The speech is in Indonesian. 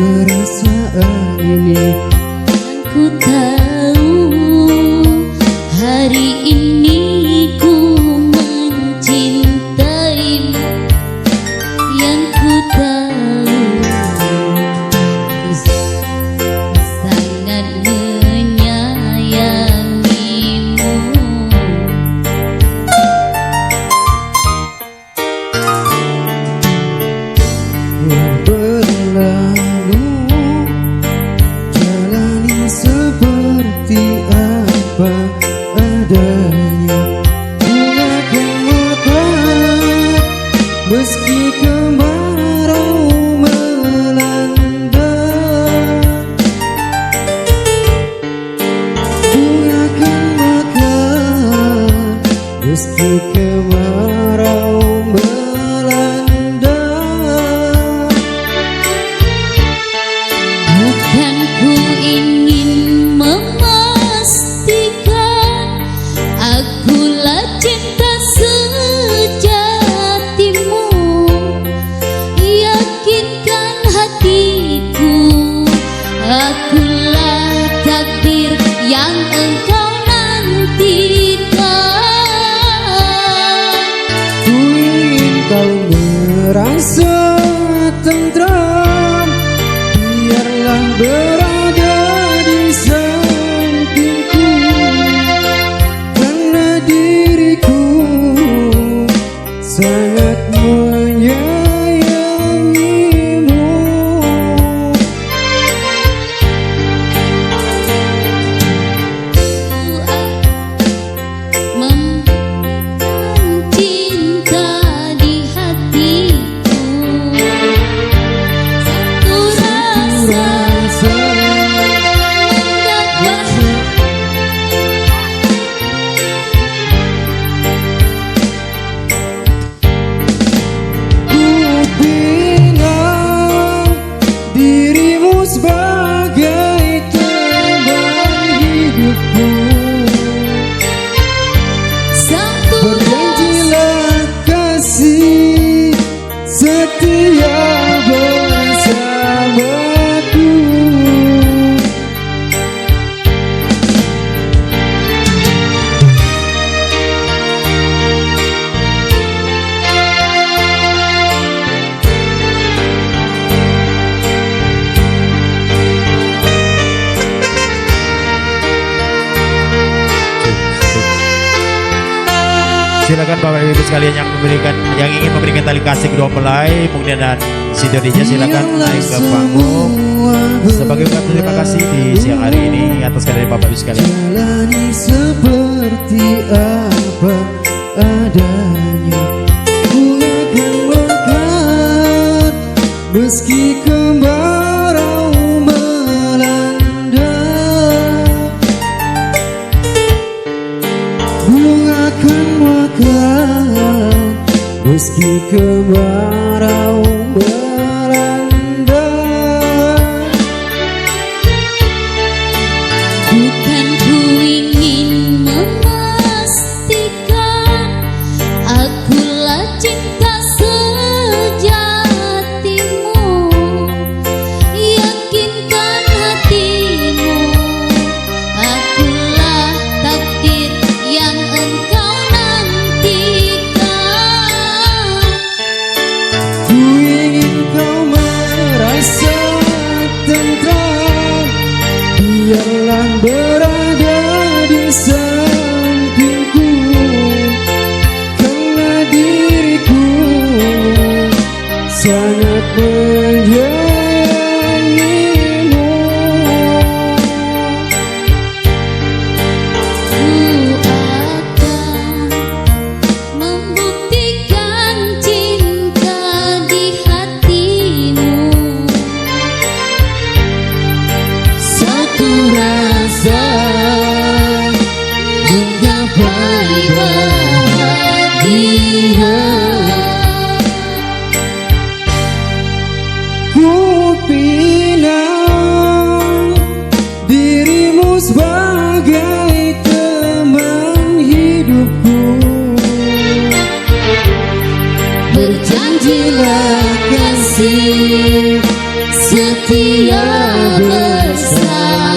perasaan ini. Ku tahu hari ini ku mencintaimu. Yang ku tahu ku sangat menyayangimu. Berlalu jalani seperti apa adanya. Gunakan mata meski kemarau melanda. Gunakan mata meski kemarau melanda. Bukan ku ingin memastikan akulah cinta sejatimu. Yakinkan hatiku, akulah takdir yang engkau nantikan. Ku ingin kau merasa tentram, biarlah berada di sampingku, karena diriku sangat menyayangimu. Cinta di hatiku, satu rasa mendapat. Ku bilang dirimu sebagai teman hidupku. Satu Berjanjilah kasih setia bersamaku. Silakan Bapak Ibu sekalian yang ingin memberikan tali kasih kedua mempelai, kemudian dan si dodinya silakan naik ke panggung sebagai ungkapan terima kasih di siang hari ini atas kehadiran Bapak Ibu sekalian. Jalani seperti apa adanya. Ku akan makan meski kemarau melanda. Ku akan makan meski kemarau melanda. bukan ku ingin memastikan akulah cinta sejatimu. Yakinkan hatimu, akulah takdir yang engkau nantikan. Ku ingin kau merasa tentram, biarlah berada di sampingku, karena diriku sangat menyayangimu. Ku akan membuktikan cinta di hatimu. Satu rasa menggapai bahagia. Ku Janjilah kasih setia bersamaku.